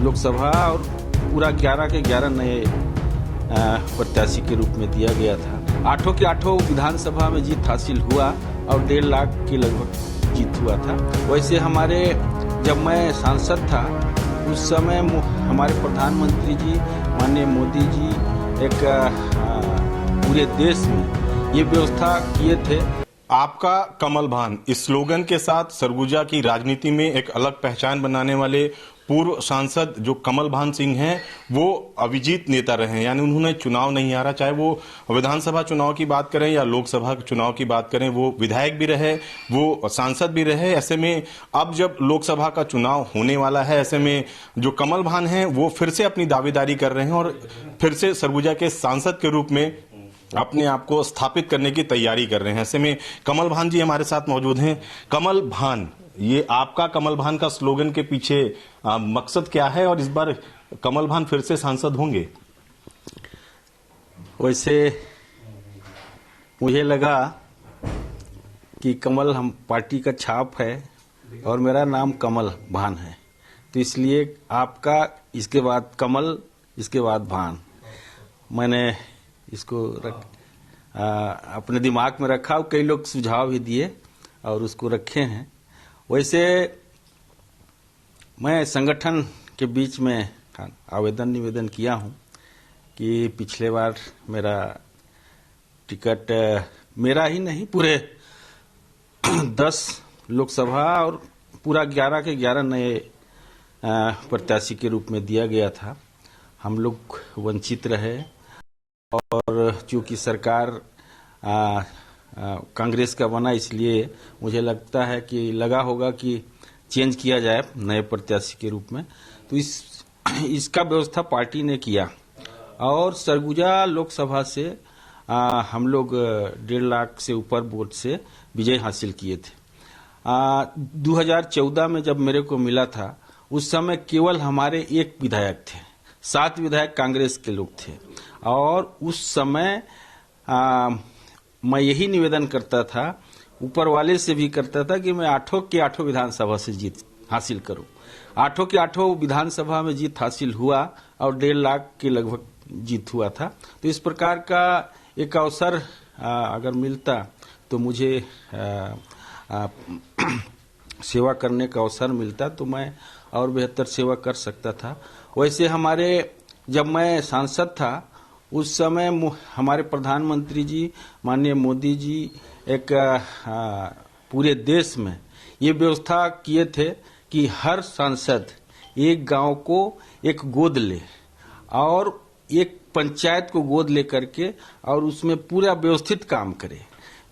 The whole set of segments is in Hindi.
लोकसभा और पूरा 11 के 11 नए प्रत्याशी के रूप में दिया गया था। आठों के आठों विधानसभा में जीत हासिल हुआ और 1.5 लाख के लगभग जीत हुआ था। वैसे हमारे जब मैं सांसद था उस समय हमारे प्रधानमंत्री जी माननीय मोदी जी एक पूरे देश में ये व्यवस्था किए थे। आपका कमल भान इस स्लोगन के साथ सरगुजा की राजनीति में एक अलग पहचान बनाने वाले पूर्व सांसद जो कमल भान सिंह हैं वो अविजीत नेता रहे हैं, यानी उन्होंने चुनाव नहीं हारा। चाहे वो विधानसभा चुनाव की बात करें या लोकसभा चुनाव की बात करें, वो विधायक भी रहे, वो सांसद भी रहे। ऐसे में अब जब लोकसभा का चुनाव होने वाला है, ऐसे में जो कमल भान हैं वो फिर से अपनी दावेदारी कर रहे हैं और फिर से सरगुजा के सांसद के रूप में अपने आप को स्थापित करने की तैयारी कर रहे हैं। ऐसे में कमल भान जी हमारे साथ मौजूद हैं। कमल भान, ये आपका कमल भान का स्लोगन के पीछे मकसद क्या है और इस बार कमल भान फिर से सांसद होंगे? वैसे मुझे लगा कि कमल हम पार्टी का छाप है और मेरा नाम कमल भान है, तो इसलिए आपका इसके बाद कमल इसके बाद भान, मैंने इसको अपने दिमाग में रखा और कई लोग सुझाव भी दिए और उसको रखे हैं। वैसे मैं संगठन के बीच में आवेदन निवेदन किया हूं कि पिछले बार मेरा टिकट मेरा ही नहीं पूरे 10 लोकसभा और पूरा 11 के 11 नए प्रत्याशी के रूप में दिया गया था। हम लोग वंचित रहे और चूंकि सरकार कांग्रेस का बना, इसलिए मुझे लगता है कि लगा होगा कि चेंज किया जाए नए प्रत्याशी के रूप में, तो इसका व्यवस्था पार्टी ने किया और सरगुजा लोकसभा से हम लोग 1.5 लाख से ऊपर वोट से विजय हासिल किए थे। 2014 में जब मेरे को मिला था उस समय केवल हमारे 1 विधायक थे, 7 विधायक कांग्रेस के लोग थे और उस समय मैं यही निवेदन करता था, ऊपर वाले से भी करता था कि मैं 8 के 8 विधानसभा से जीत हासिल करूं। 8 के 8 विधानसभा में जीत हासिल हुआ और 1.5 लाख के लगभग जीत हुआ था। तो इस प्रकार का एक अवसर अगर मिलता तो मुझे सेवा करने का अवसर मिलता तो मैं और बेहतर सेवा कर सकता था। वैसे हमारे जब मैं सांसद था उस समय हमारे प्रधानमंत्री जी माननीय मोदी जी एक पूरे देश में ये व्यवस्था किए थे कि हर सांसद एक गांव को एक गोद ले और एक पंचायत को गोद ले करके और उसमें पूरा व्यवस्थित काम करे।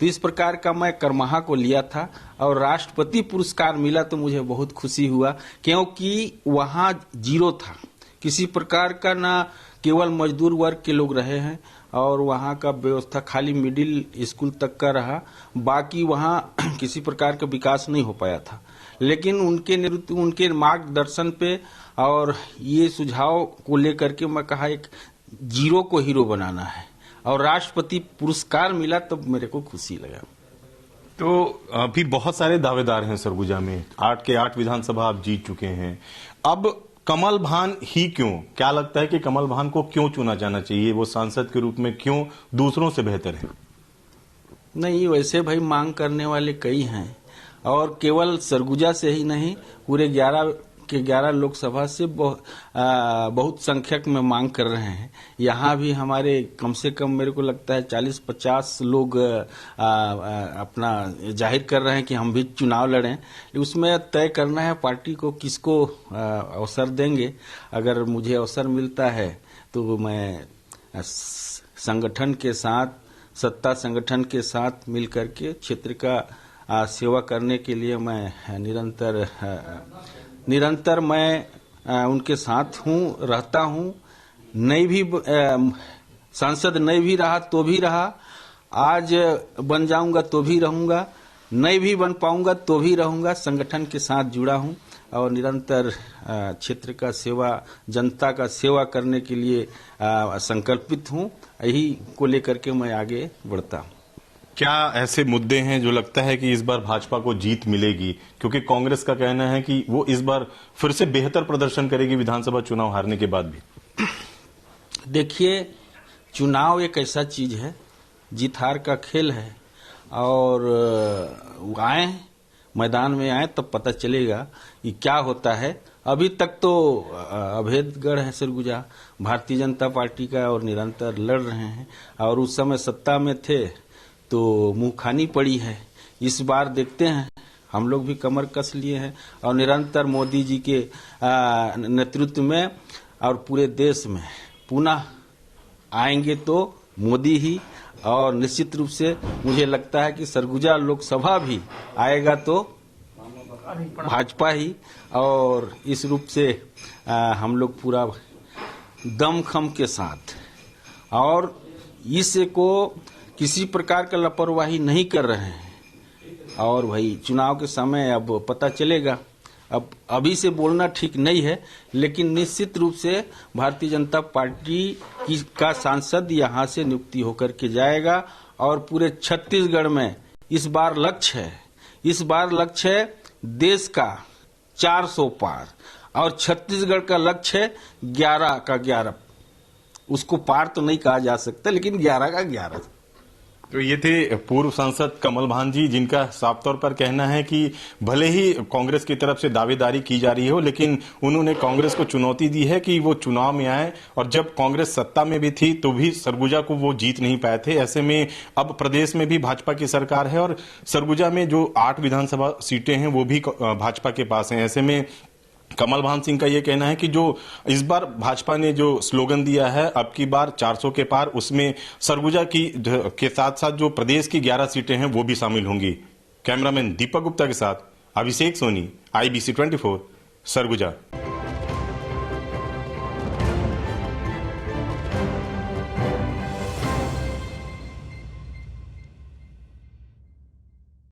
तो इस प्रकार का मैं करमाहा को लिया था और राष्ट्रपति पुरस्कार मिला तो मुझे बहुत खुशी हुआ, क्योंकि वहां जीरो था, किसी प्रकार का ना केवल मजदूर वर्ग के लोग रहे हैं और वहाँ का व्यवस्था खाली मिडिल स्कूल तक का रहा, बाकी वहाँ किसी प्रकार का विकास नहीं हो पाया था। लेकिन उनके नेतृत्व, उनके मार्गदर्शन पे और ये सुझाव को लेकर के मैं कहा एक जीरो को हीरो बनाना है और राष्ट्रपति पुरस्कार मिला तब मेरे को खुशी लगा। तो अभी बहुत सारे दावेदार हैं सरगुजा में, 8 के 8 विधानसभा आप जीत चुके हैं। अब कमल भान ही क्यों? क्या लगता है कि कमल भान को क्यों चुना जाना चाहिए? वो सांसद के रूप में क्यों दूसरों से बेहतर है? नहीं, वैसे भाई मांग करने वाले कई हैं और केवल सरगुजा से ही नहीं, पूरे 11 के 11 लोकसभा से बहुत संख्यक में मांग कर रहे हैं। यहाँ भी हमारे कम से कम मेरे को लगता है 40-50 लोग अपना जाहिर कर रहे हैं कि हम भी चुनाव लड़ें। उसमें तय करना है पार्टी को किसको अवसर देंगे। अगर मुझे अवसर मिलता है तो मैं संगठन के साथ, सत्ता संगठन के साथ मिल करके क्षेत्र का सेवा करने के लिए मैं निरंतर मैं उनके साथ हूँ, रहता हूँ। नहीं भी सांसद नहीं भी रहा तो भी रहा, आज बन जाऊंगा तो भी रहूंगा, नहीं भी बन पाऊंगा तो भी रहूंगा। संगठन के साथ जुड़ा हूँ और निरंतर क्षेत्र का सेवा, जनता का सेवा करने के लिए संकल्पित हूँ। यही को लेकर के मैं आगे बढ़ता हूँ। क्या ऐसे मुद्दे हैं जो लगता है कि इस बार भाजपा को जीत मिलेगी, क्योंकि कांग्रेस का कहना है कि वो इस बार फिर से बेहतर प्रदर्शन करेगी विधानसभा चुनाव हारने के बाद भी? देखिए, चुनाव एक ऐसा चीज है, जीत हार का खेल है, और आए मैदान में आए तब पता चलेगा कि क्या होता है। अभी तक तो अभेदगढ़ है सरगुजा, भारतीय जनता पार्टी का, और निरंतर लड़ रहे हैं, और उस समय सत्ता में थे तो मुंह खानी पड़ी है। इस बार देखते हैं, हम लोग भी कमर कस लिए हैं और निरंतर मोदी जी के नेतृत्व में और पूरे देश में पुनः आएंगे तो मोदी ही, और निश्चित रूप से मुझे लगता है कि सरगुजा लोकसभा भी आएगा तो भाजपा ही, और इस रूप से हम लोग पूरा दमखम के साथ और इसको किसी प्रकार का लापरवाही नहीं कर रहे हैं। और भाई चुनाव के समय अब पता चलेगा, अब अभी से बोलना ठीक नहीं है, लेकिन निश्चित रूप से भारतीय जनता पार्टी का सांसद यहां से नियुक्ति होकर के जाएगा, और पूरे छत्तीसगढ़ में इस बार लक्ष्य है देश का 400 पार, और छत्तीसगढ़ का लक्ष्य है 11 का 11। उसको पार तो नहीं कहा जा सकता, लेकिन 11 का 11। तो ये थे पूर्व सांसद कमल भान जी, जिनका साफ तौर पर कहना है कि भले ही कांग्रेस की तरफ से दावेदारी की जा रही हो, लेकिन उन्होंने कांग्रेस को चुनौती दी है कि वो चुनाव में आए, और जब कांग्रेस सत्ता में भी थी तो भी सरगुजा को वो जीत नहीं पाए थे। ऐसे में अब प्रदेश में भी भाजपा की सरकार है, और सरगुजा में जो 8 विधानसभा सीटें हैं वो भी भाजपा के पास हैं। ऐसे में कमल भान सिंह का यह कहना है कि जो इस बार भाजपा ने जो स्लोगन दिया है अब की बार 400 के पार, उसमें सरगुजा की के साथ साथ जो प्रदेश की 11 सीटें हैं वो भी शामिल होंगी। कैमरामैन दीपक गुप्ता के साथ अभिषेक सोनी, IBC 24, सरगुजा।